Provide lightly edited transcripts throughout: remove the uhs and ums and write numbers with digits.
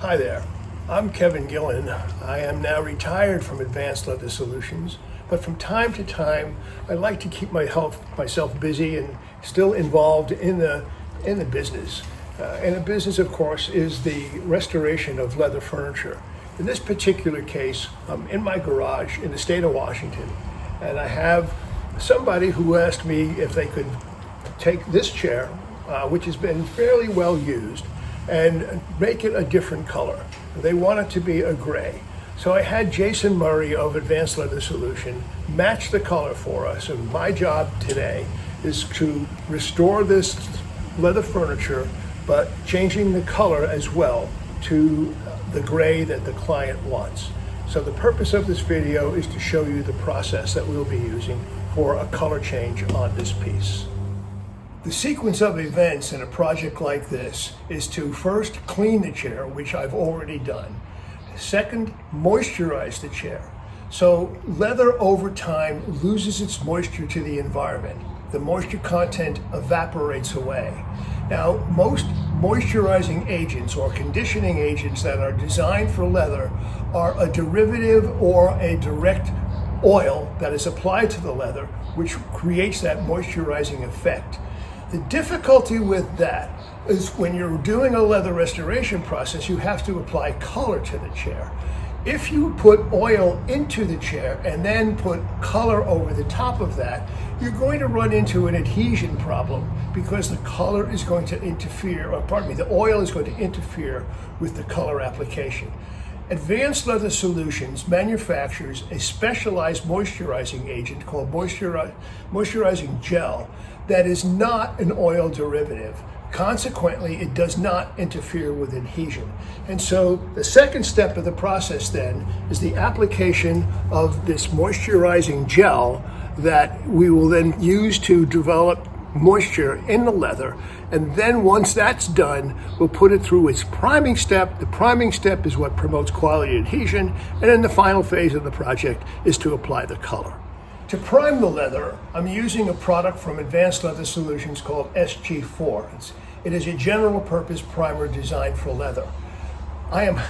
Hi there, I'm Kevin Gillen. I am now retired from Advanced Leather Solutions, but from time to time I like to keep myself busy and still involved in the business. And the business, of course, is the restoration of leather furniture. In this particular case, I'm in my garage in the state of Washington, and I have somebody who asked me if they could take this chair, which has been fairly well used, and make it a different color. They want it to be a gray. So I had Jason Murray of Advanced Leather Solution match the color for us, and my job today is to restore this leather furniture, but changing the color as well to the gray that the client wants. So the purpose of this video is to show you the process that we'll be using for a color change on this piece. The sequence of events in a project like this is to first clean the chair, which I've already done. Second, moisturize the chair. So leather over time loses its moisture to the environment. The moisture content evaporates away. Now, most moisturizing agents or conditioning agents that are designed for leather are a derivative or a direct oil that is applied to the leather, which creates that moisturizing effect. The difficulty with that is when you're doing a leather restoration process, you have to apply color to the chair. If you put oil into the chair and then put color over the top of that, you're going to run into an adhesion problem because the color is going to interfere, the oil is going to interfere with the color application. Advanced Leather Solutions manufactures a specialized moisturizing agent called moisturizing gel that is not an oil derivative. Consequently, it does not interfere with adhesion. And so the second step of the process then is the application of this moisturizing gel that we will then use to develop moisture in the leather. And then once that's done, we'll put it through its priming step. The priming step is what promotes quality adhesion. And then the final phase of the project is to apply the color. To prime the leather, I'm using a product from Advanced Leather Solutions called SG4. It is a general purpose primer designed for leather. I am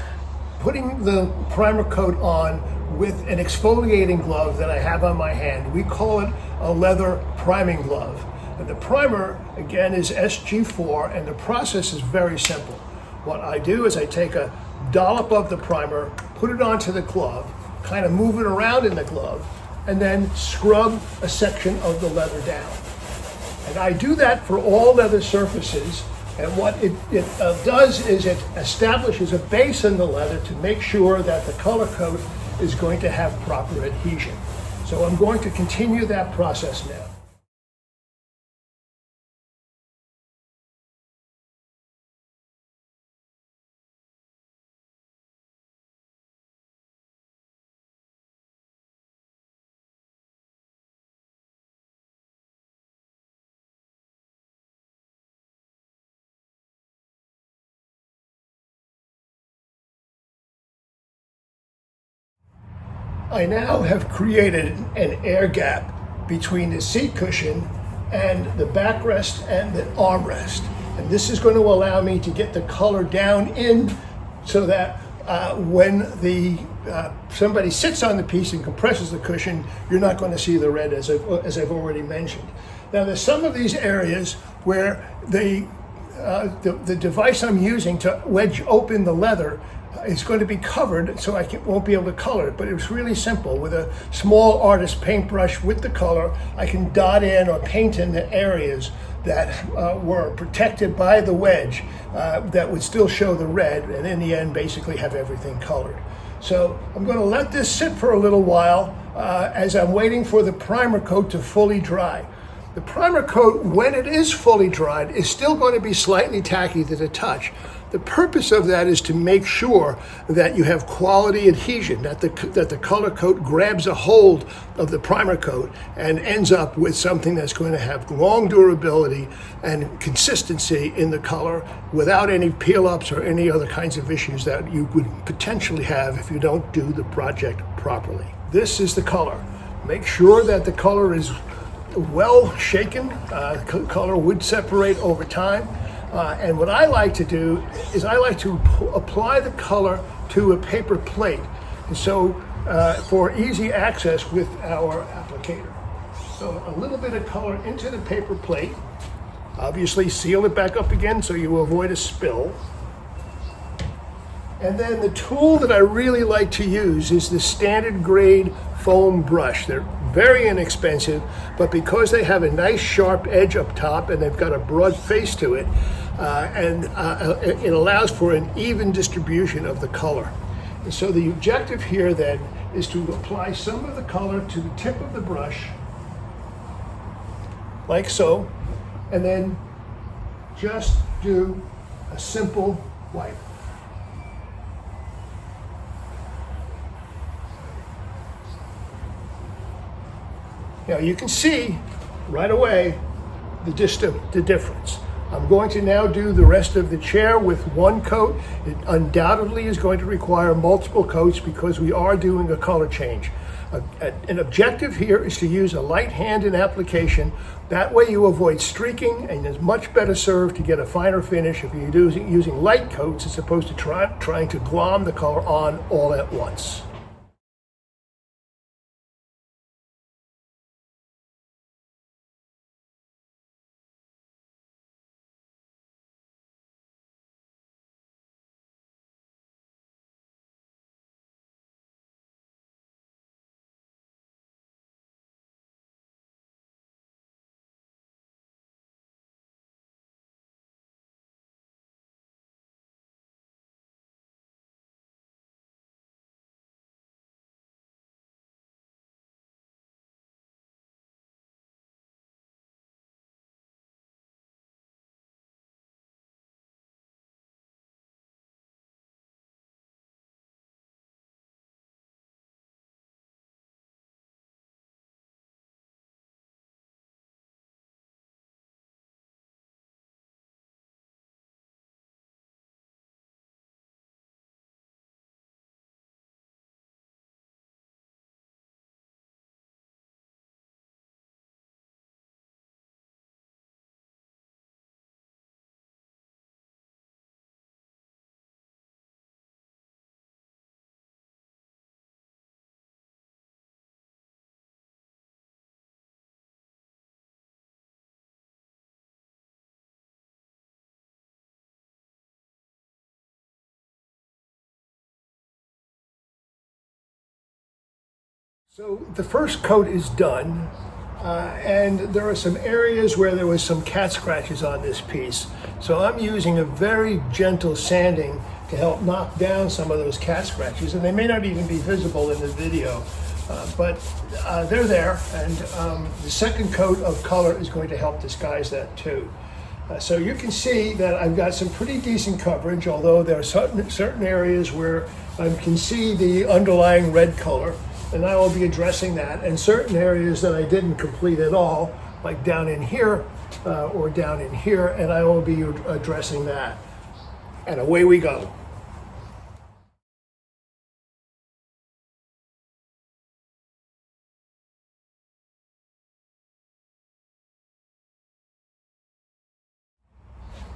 putting the primer coat on with an exfoliating glove that I have on my hand. We call it a leather priming glove. And the primer, again, is SG4, and the process is very simple. What I do is I take a dollop of the primer, put it onto the glove, kind of move it around in the glove, and then scrub a section of the leather down. And I do that for all leather surfaces, and what it does is it establishes a base in the leather to make sure that the color coat is going to have proper adhesion. So I'm going to continue that process now. I now have created an air gap between the seat cushion and the backrest and the armrest. And this is going to allow me to get the color down in so that when somebody sits on the piece and compresses the cushion, you're not going to see the red as I've already mentioned. Now there's some of these areas where the device I'm using to wedge open the leather is going to be covered, so I won't be able to color it, but it's really simple. With a small artist paintbrush with the color, I can dot in or paint in the areas that were protected by the wedge that would still show the red, and in the end basically have everything colored. So I'm going to let this sit for a little while as I'm waiting for the primer coat to fully dry. The primer coat, when it is fully dried, is still going to be slightly tacky to the touch. The purpose of that is to make sure that you have quality adhesion, that the color coat grabs a hold of the primer coat and ends up with something that's going to have long durability and consistency in the color without any peel-ups or any other kinds of issues that you would potentially have if you don't do the project properly. This is the color. Make sure that the color is well shaken. Color would separate over time. And what I like to do is I like to apply the color to a paper plate. And so for easy access with our applicator. So a little bit of color into the paper plate. Obviously seal it back up again so you avoid a spill. And then the tool that I really like to use is the standard grade foam brush. They're very inexpensive, but because they have a nice sharp edge up top and they've got a broad face to it, it allows for an even distribution of the color. And so the objective here then is to apply some of the color to the tip of the brush, like so, and then just do a simple wipe. Now you can see right away the difference. I'm going to now do the rest of the chair with one coat. It undoubtedly is going to require multiple coats because we are doing a color change. An objective here is to use a light-handed application. That way you avoid streaking and is much better served to get a finer finish if you're using light coats as opposed to trying to glom the color on all at once. So the first coat is done, and there are some areas where there was some cat scratches on this piece. So I'm using a very gentle sanding to help knock down some of those cat scratches, and they may not even be visible in the video, but they're there, and the second coat of color is going to help disguise that too. So you can see that I've got some pretty decent coverage, although there are certain areas where I can see the underlying red color, and I will be addressing that. And certain areas that I didn't complete at all, like down in here or down in here, and I will be addressing that. And away we go.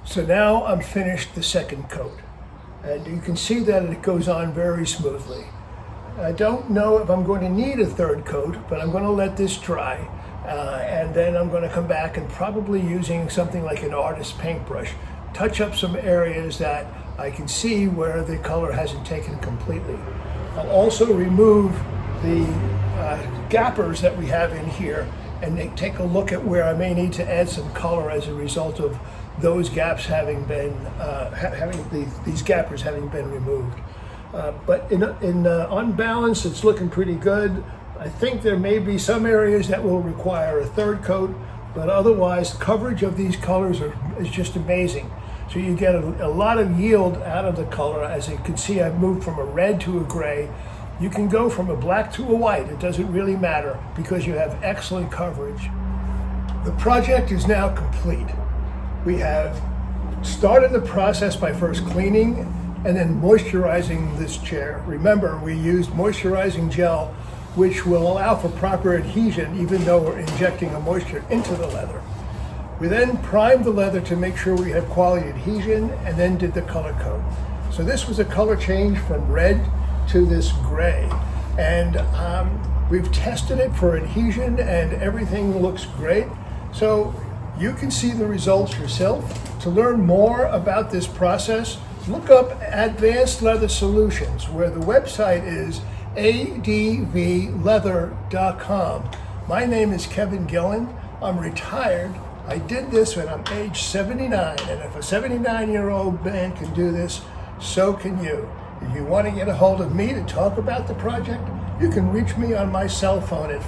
So now I'm finished the second coat, and you can see that it goes on very smoothly. I don't know if I'm going to need a third coat, but I'm going to let this dry, and then I'm going to come back and probably using something like an artist's paintbrush, touch up some areas that I can see where the color hasn't taken completely. I'll also remove the gappers that we have in here and take a look at where I may need to add some color as a result of those gaps having been, these gappers having been removed. But on balance, it's looking pretty good. I think there may be some areas that will require a third coat, but otherwise coverage of these colors is just amazing. So you get a lot of yield out of the color. As you can see, I've moved from a red to a gray. You can go from a black to a white. It doesn't really matter because you have excellent coverage. The project is now complete. We have started the process by first cleaning and then moisturizing this chair. Remember, we used moisturizing gel, which will allow for proper adhesion even though we're injecting a moisture into the leather. We then primed the leather to make sure we had quality adhesion and then did the color coat. So this was a color change from red to this gray. And we've tested it for adhesion and everything looks great. So you can see the results yourself. To learn more about this process, look up Advanced Leather Solutions, where the website is advleather.com. My name is Kevin Gillen. I'm retired. I did this when I'm age 79, and if a 79-year-old man can do this, so can you. If you want to get a hold of me to talk about the project, you can reach me on my cell phone at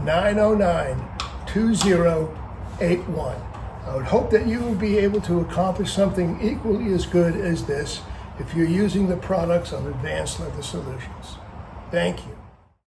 510-909-2081. I would hope that you will be able to accomplish something equally as good as this if you're using the products of Advanced Leather Solutions. Thank you.